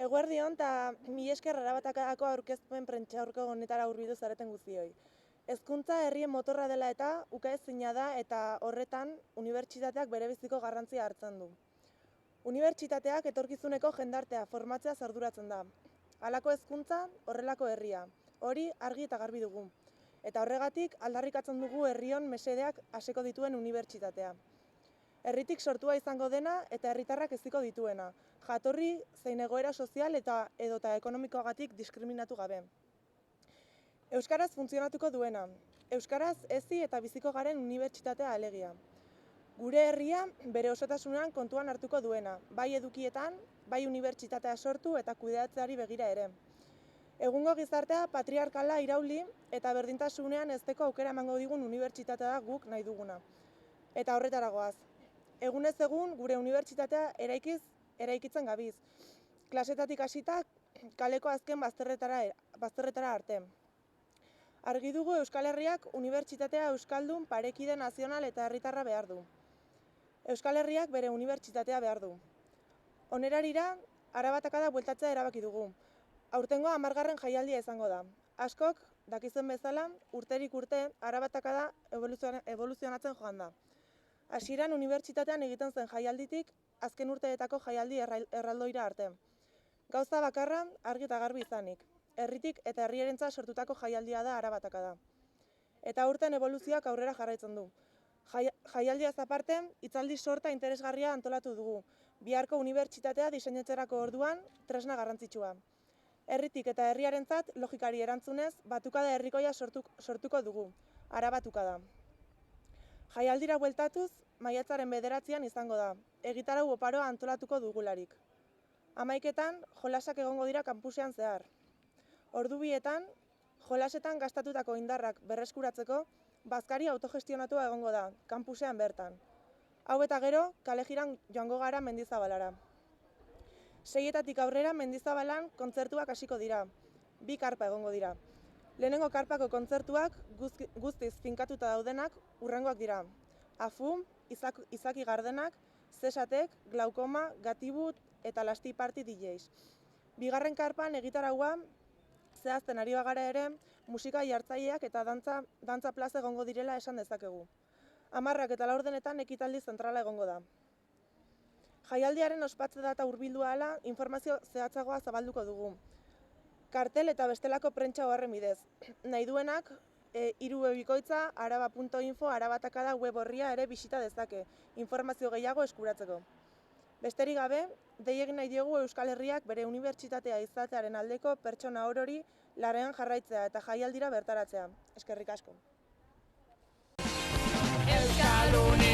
Eguerdion eta mila esker Arabatakadako aurkezpen prentsaurreko honetara hurbildu zareten guztioi. Hezkuntza herrien motorra dela eta ukaezina da eta horretan unibertsitateak berebiziko garrantzia hartzen du. Unibertsitateak etorkizuneko jendartea formatzea arduratzen da. Halako hezkuntza, horrelako herria. Hori argi eta garbi dugu. Eta horregatik aldarrikatzen dugu herrion mesedeak haseko dituen unibertsitatea. Herritik sortua izango dena eta herritarrak heziko dituena, jatorri zein egoera sozial eta edota ekonomikoagatik diskriminatu gabe. Euskaraz funtzionatuko duena, euskaraz hezi eta biziko garen unibertsitatea alegia. Gure herria bere osotasunean kontuan hartuko duena, bai edukietan, bai unibertsitatea sortu eta kudeatzeari begira ere. Egungo gizartea patriarkala irauli eta berdintasunean hezteko aukera emango digun unibertsitatea da guk nahi duguna. Eta horretara goaz. Egunez egun gure unibertsitatea eraikitzen gabiz. Klasetatik hasita kaleko azken bazterretara arte. Argi dugu Euskal Herriak unibertsitatea euskaldun, parekide, nazional eta herritarra behar du. Euskal Herriak bere unibertsitatea behar du. Onerarira, Arabatakada bueltatzea erabaki dugu. Aurtengo 10. jaialdia izango da. Askok, dakizuen bezala, urterik urte Arabatakada evoluzionatzen joan da. Hasieran unibertsitatean egiten zen jaialditik, azken urteetako jaialdi erraldoira arte. Gauza bakarra argi eta garbi izanik. Herritik eta herriarentzat sortutako jaialdia da Arabatakada. Eta urten evoluzioak aurrera jarraitzen du. Jaialdiaz aparte, hitzaldi sorta interesgarria antolatu dugu. Biharko unibertsitatea diseinatzerako orduan tresna garrantzitsua. Herritik eta herriarentzat logikari erantzunez, batukada herrikoia sortuko dugu. Arabatukada. Jaialdira bueltatuz, maiatzaren 9 izango da. Egitarau oparoa antolatuko dugularik. 11etan, jolasak egongo dira kanpusean zehar. Ordu 2etan, jolasetan gastatutako indarrak berreskuratzeko, bazkari autogestionatua egongo da, kanpusean bertan. Hau eta gero, kale jiran joango gara Mendizabalara. 6etatik aurrera Mendizabalan kontzertuak hasiko dira. 2 karpa egongo dira. Lehenengo karpako kontzertuak guztiz finkatuta daudenak hurrengoak dira. Afu, Izaki Gardenak, Zesatek, Glaukoma, Gatibut eta Lasti Party DJs. Bigarren karpan egitaraua zehazten ari bagara ere, musika jartzaileak eta dantza plaza egongo direla esan dezakegu. 10 eta 4 ekitaldi zentrala egongo da. Jaialdiaren ospatze data hurbildu ahala, informazio zehatzagoa zabalduko dugu. Kartel eta bestelako prentsa oharren bidez. Nahi duenak, irubebikoitza, araba.info, Arabatakada web horria ere bisita dezake, informazio gehiago eskuratzeko. Besterik gabe, dei egin nahi diogu Euskal Herriak bere unibertsitatea izatearen aldeko pertsona orori lanean jarraitzea eta jaialdira bertaratzea. Eskerrik asko. Euskal